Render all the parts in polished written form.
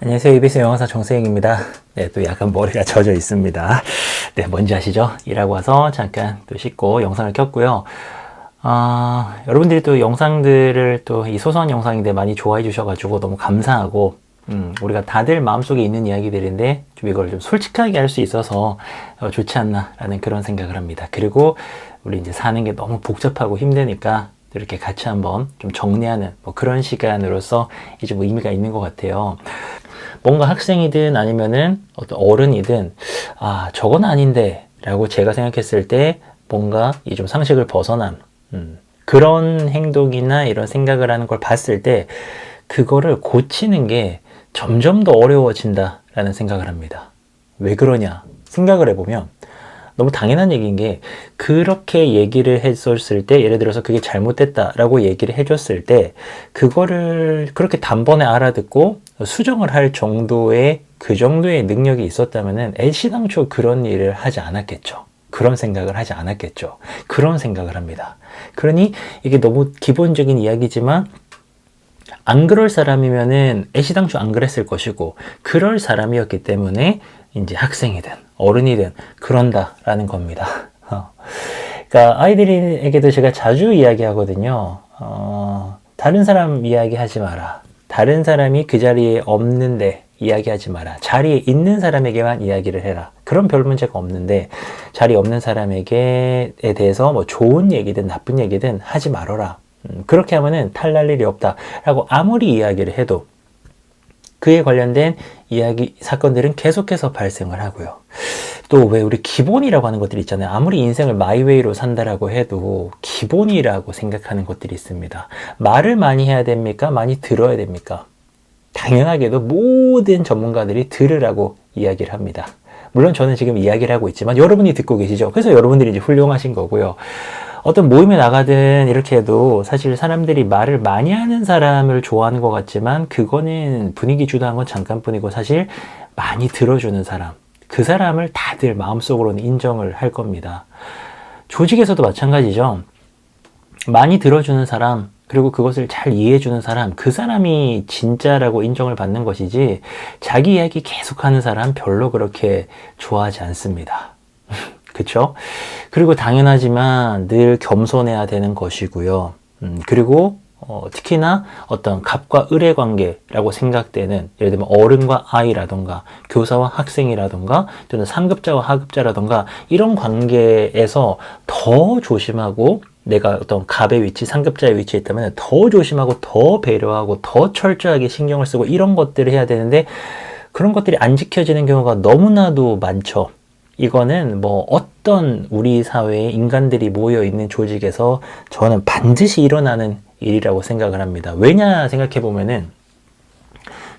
안녕하세요. EBS 영어사 정세영입니다. 네, 또 약간 머리가 젖어 있습니다. 네, 뭔지 아시죠? 일하고 와서 잠깐 또 씻고 영상을 켰고요. 여러분들이 또 영상들을 또 이 소소한 영상인데 많이 좋아해 주셔가지고 너무 감사하고, 우리가 다들 마음속에 있는 이야기들인데 좀 이걸 좀 솔직하게 할 수 있어서 좋지 않나라는 그런 생각을 합니다. 그리고 우리 이제 사는 게 너무 복잡하고 힘드니까 이렇게 같이 한번 좀 정리하는 뭐 그런 시간으로서 이제 뭐 의미가 있는 것 같아요. 뭔가 학생이든 아니면은 어떤 어른이든 저건 아닌데 라고 제가 생각했을 때 뭔가 이 좀 상식을 벗어난 그런 행동이나 이런 생각을 하는 걸 봤을 때 그거를 고치는 게 점점 더 어려워진다 라는 생각을 합니다. 왜 그러냐 생각을 해보면 너무 당연한 얘기인 게, 그렇게 얘기를 했었을 때, 예를 들어서 그게 잘못됐다라고 얘기를 해줬을 때 그거를 그렇게 단번에 알아듣고 수정을 할 정도의 그 정도의 능력이 있었다면은 애시당초 그런 일을 하지 않았겠죠. 그런 생각을 하지 않았겠죠. 그런 생각을 합니다. 그러니 이게 너무 기본적인 이야기지만 안 그럴 사람이면은 애시당초 안 그랬을 것이고, 그럴 사람이었기 때문에 이제 학생이든 어른이든 그런다라는 겁니다. 그러니까 아이들에게도 제가 자주 이야기하거든요. 다른 사람 이야기하지 마라. 다른 사람이 그 자리에 없는데 이야기하지 마라. 자리에 있는 사람에게만 이야기를 해라. 그런 별 문제가 없는데 자리에 없는 사람에게 대해서 뭐 좋은 얘기든 나쁜 얘기든 하지 말아라. 그렇게 하면은 탈날 일이 없다라고 아무리 이야기를 해도 그에 관련된 이야기, 사건들은 계속해서 발생을 하고요. 또 왜 우리 기본이라고 하는 것들이 있잖아요. 아무리 인생을 마이웨이로 산다라고 해도 기본이라고 생각하는 것들이 있습니다. 말을 많이 해야 됩니까? 많이 들어야 됩니까? 당연하게도 모든 전문가들이 들으라고 이야기를 합니다. 물론 저는 지금 이야기를 하고 있지만 여러분이 듣고 계시죠? 그래서 여러분들이 이제 훌륭하신 거고요. 어떤 모임에 나가든 이렇게 해도 사실 사람들이 말을 많이 하는 사람을 좋아하는 것 같지만 그거는 분위기 주도한 건 잠깐뿐이고, 사실 많이 들어주는 사람, 그 사람을 다들 마음속으로는 인정을 할 겁니다. 조직에서도 마찬가지죠. 많이 들어주는 사람, 그리고 그것을 잘 이해해주는 사람, 그 사람이 진짜라고 인정을 받는 것이지 자기 이야기 계속하는 사람 별로 그렇게 좋아하지 않습니다. 그쵸? 그리고 당연하지만 늘 겸손해야 되는 것이고요. 그리고 특히나 어떤 갑과 을의 관계라고 생각되는, 예를 들면 어른과 아이라던가 교사와 학생이라던가 또는 상급자와 하급자라던가 이런 관계에서 더 조심하고, 내가 어떤 갑의 위치, 상급자의 위치에 있다면 더 조심하고 더 배려하고 더 철저하게 신경을 쓰고 이런 것들을 해야 되는데, 그런 것들이 안 지켜지는 경우가 너무나도 많죠. 이거는 뭐 어떤 우리 사회에 인간들이 모여 있는 조직에서 저는 반드시 일어나는 일이라고 생각을 합니다. 왜냐 생각해 보면은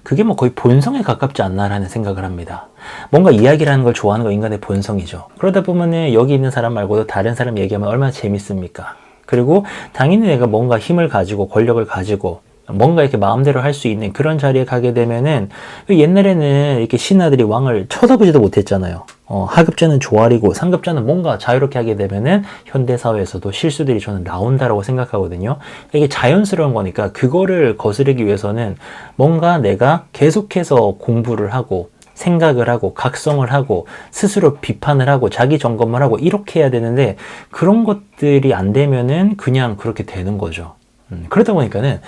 그게 뭐 거의 본성에 가깝지 않나라는 생각을 합니다. 뭔가 이야기를 하는 걸 좋아하는 거 인간의 본성이죠. 그러다 보면은 여기 있는 사람 말고도 다른 사람 얘기하면 얼마나 재밌습니까? 그리고 당연히 내가 뭔가 힘을 가지고 권력을 가지고 뭔가 이렇게 마음대로 할 수 있는 그런 자리에 가게 되면은, 옛날에는 이렇게 신하들이 왕을 쳐다보지도 못했잖아요. 하급자는 조아리고 상급자는 뭔가 자유롭게 하게 되면은 현대사회에서도 실수들이 저는 나온다라고 생각하거든요. 이게 자연스러운 거니까 그거를 거스르기 위해서는 뭔가 내가 계속해서 공부를 하고 생각을 하고 각성을 하고 스스로 비판을 하고 자기 점검을 하고 이렇게 해야 되는데, 그런 것들이 안 되면은 그냥 그렇게 되는 거죠. 그러다 보니까는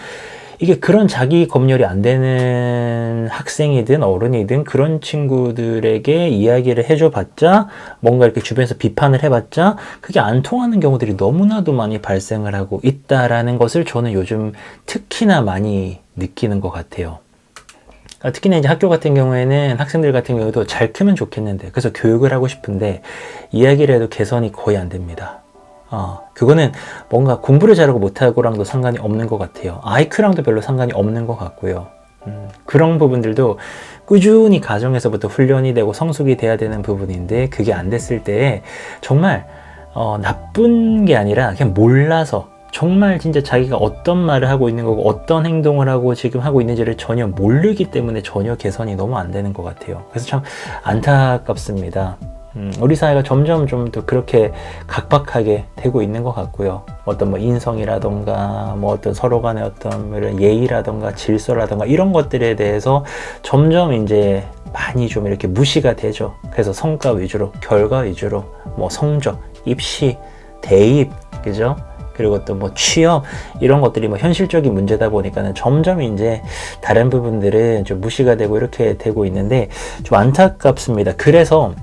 이게 그런 자기 검열이 안 되는 학생이든 어른이든 그런 친구들에게 이야기를 해줘봤자, 뭔가 이렇게 주변에서 비판을 해봤자 그게 안 통하는 경우들이 너무나도 많이 발생을 하고 있다라는 것을 저는 요즘 특히나 많이 느끼는 것 같아요. 특히나 이제 학교 같은 경우에는 학생들 같은 경우도 잘 크면 좋겠는데, 그래서 교육을 하고 싶은데 이야기를 해도 개선이 거의 안 됩니다. 그거는 뭔가 공부를 잘하고 못하고랑도 상관이 없는 것 같아요. IQ랑도 별로 상관이 없는 것 같고요. 그런 부분들도 꾸준히 가정에서부터 훈련이 되고 성숙이 돼야 되는 부분인데, 그게 안 됐을 때 정말 나쁜 게 아니라 그냥 몰라서, 정말 진짜 자기가 어떤 말을 하고 있는 거고 어떤 행동을 하고 지금 하고 있는지를 전혀 모르기 때문에 전혀 개선이 너무 안 되는 것 같아요. 그래서 참 안타깝습니다. 우리 사회가 점점 좀 더 그렇게 각박하게 되고 있는 것 같고요. 어떤 뭐 인성이라던가 뭐 어떤 서로 간의 어떤 이런 예의라던가 질서라던가 이런 것들에 대해서 점점 이제 많이 좀 이렇게 무시가 되죠. 그래서 성과 위주로, 결과 위주로, 뭐 성적, 입시, 대입, 그죠? 그리고 또 뭐 취업 이런 것들이 뭐 현실적인 문제다 보니까는 점점 이제 다른 부분들은 좀 무시가 되고 이렇게 되고 있는데 좀 안타깝습니다. 그래서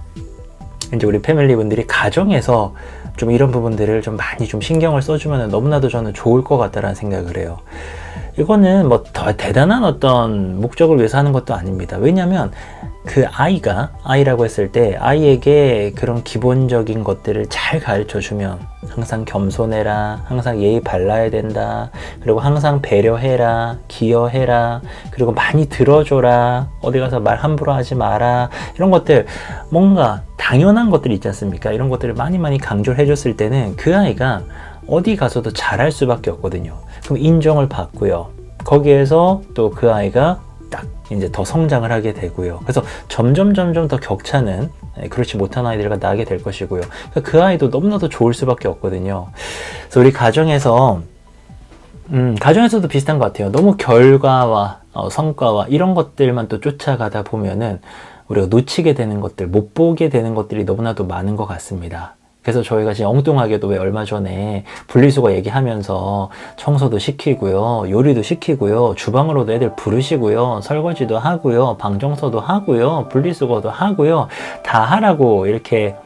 이제 우리 패밀리 분들이 가정에서 좀 이런 부분들을 좀 많이 좀 신경을 써주면 너무나도 저는 좋을 것 같다라는 생각을 해요. 이거는 뭐 더 대단한 어떤 목적을 위해서 하는 것도 아닙니다. 왜냐면 그 아이라고 했을 때 아이에게 그런 기본적인 것들을 잘 가르쳐 주면 항상 겸손해라, 항상 예의 발라야 된다, 그리고 항상 배려해라, 기여해라, 그리고 많이 들어줘라, 어디 가서 말 함부로 하지 마라, 이런 것들 뭔가 당연한 것들이 있지 않습니까? 이런 것들을 많이 강조를 해줬을 때는 그 아이가 어디 가서도 잘할 수밖에 없거든요. 그럼 인정을 받고요. 거기에서 또 그 아이가 딱 이제 더 성장을 하게 되고요. 그래서 점점 더 격차는 그렇지 못한 아이들과 나게 될 것이고요. 그 아이도 너무나도 좋을 수밖에 없거든요. 그래서 우리 가정에서도 비슷한 것 같아요. 너무 결과와 성과와 이런 것들만 또 쫓아가다 보면은 우리가 놓치게 되는 것들, 못 보게 되는 것들이 너무나도 많은 것 같습니다. 그래서 저희가 지금 엉뚱하게도 왜 얼마 전에 분리수거 얘기하면서 청소도 시키고요, 요리도 시키고요, 주방으로도 애들 부르시고요, 설거지도 하고요, 방청소도 하고요, 분리수거도 하고요, 다 하라고 이렇게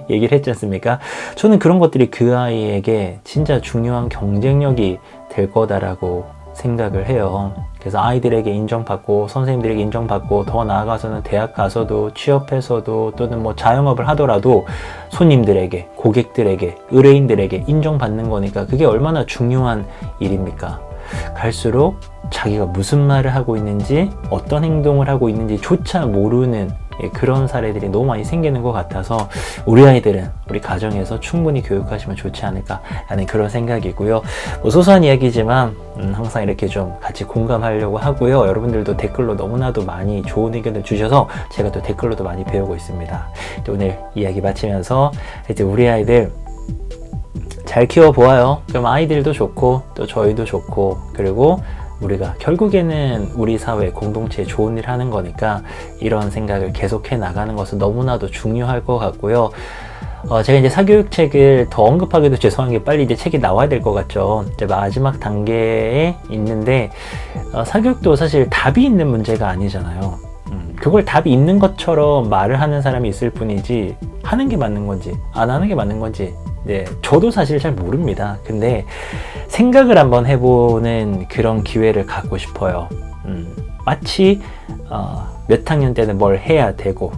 얘기를 했지 않습니까? 저는 그런 것들이 그 아이에게 진짜 중요한 경쟁력이 될 거다라고 생각을 해요. 그래서 아이들에게 인정받고 선생님들에게 인정받고 더 나아가서는 대학 가서도 취업해서도 또는 뭐 자영업을 하더라도 손님들에게, 고객들에게, 의뢰인들에게 인정받는 거니까 그게 얼마나 중요한 일입니까? 갈수록 자기가 무슨 말을 하고 있는지 어떤 행동을 하고 있는지 조차 모르는 그런 사례들이 너무 많이 생기는 것 같아서 우리 아이들은 우리 가정에서 충분히 교육하시면 좋지 않을까 하는 그런 생각이고요. 뭐 소소한 이야기지만 항상 이렇게 좀 같이 공감하려고 하고요. 여러분들도 댓글로 너무나도 많이 좋은 의견을 주셔서 제가 또 댓글로도 많이 배우고 있습니다. 오늘 이야기 마치면서 이제 우리 아이들 잘 키워보아요. 그럼 아이들도 좋고 또 저희도 좋고, 그리고 우리가 결국에는 우리 사회 공동체에 좋은 일 하는 거니까 이런 생각을 계속해 나가는 것은 너무나도 중요할 것 같고요. 제가 이제 사교육 책을 더 언급하기도 죄송한 게 빨리 이제 책이 나와야 될 것 같죠. 이제 마지막 단계에 있는데 사교육도 사실 답이 있는 문제가 아니잖아요. 그걸 답이 있는 것처럼 말을 하는 사람이 있을 뿐이지 하는 게 맞는 건지 안 하는 게 맞는 건지 저도 사실 잘 모릅니다. 근데 생각을 한번 해보는 그런 기회를 갖고 싶어요. 마치 몇 학년 때는 뭘 해야 되고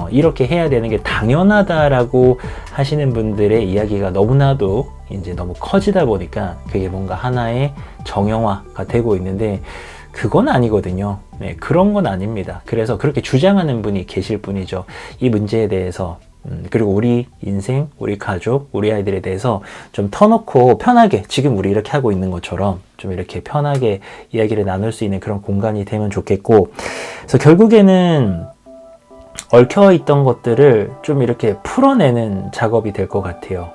이렇게 해야 되는 게 당연하다라고 하시는 분들의 이야기가 너무나도 이제 너무 커지다 보니까 그게 뭔가 하나의 정형화가 되고 있는데 그건 아니거든요. 그런 건 아닙니다. 그래서 그렇게 주장하는 분이 계실 뿐이죠. 이 문제에 대해서 그리고 우리 인생, 우리 가족, 우리 아이들에 대해서 좀 터놓고 편하게 지금 우리 이렇게 하고 있는 것처럼 좀 이렇게 편하게 이야기를 나눌 수 있는 그런 공간이 되면 좋겠고, 그래서 결국에는 얽혀있던 것들을 좀 이렇게 풀어내는 작업이 될 것 같아요.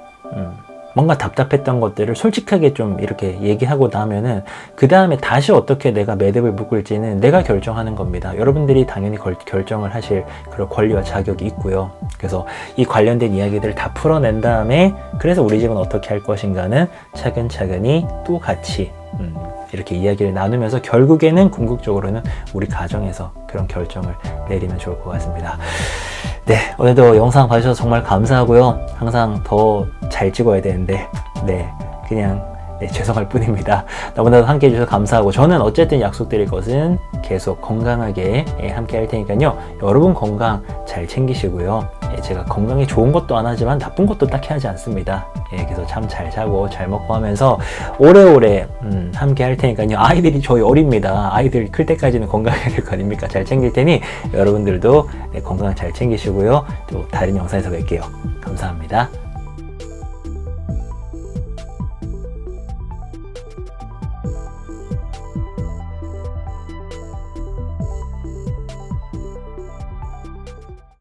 뭔가 답답했던 것들을 솔직하게 좀 이렇게 얘기하고 나면은 그 다음에 다시 어떻게 내가 매듭을 묶을지는 내가 결정하는 겁니다. 여러분들이 당연히 결정을 하실 그런 권리와 자격이 있고요. 그래서 이 관련된 이야기들을 다 풀어낸 다음에 그래서 우리 집은 어떻게 할 것인가는 차근차근히 또 같이 이렇게 이야기를 나누면서 결국에는 궁극적으로는 우리 가정에서 그런 결정을 내리면 좋을 것 같습니다. 오늘도 영상 봐주셔서 정말 감사하고요. 항상 더 잘 찍어야 되는데 그냥 죄송할 뿐입니다. 너무나도 함께 해주셔서 감사하고, 저는 어쨌든 약속드릴 것은 계속 건강하게 함께 할 테니까요. 여러분 건강 잘 챙기시고요. 제가 건강에 좋은 것도 안 하지만 나쁜 것도 딱히 하지 않습니다. 그래서 잠 잘 자고 잘 먹고 하면서 오래오래 함께 할 테니까요. 아이들이 저희 어립니다. 아이들 클 때까지는 건강해야 될 거 아닙니까? 잘 챙길 테니 여러분들도 건강 잘 챙기시고요. 또 다른 영상에서 뵐게요. 감사합니다.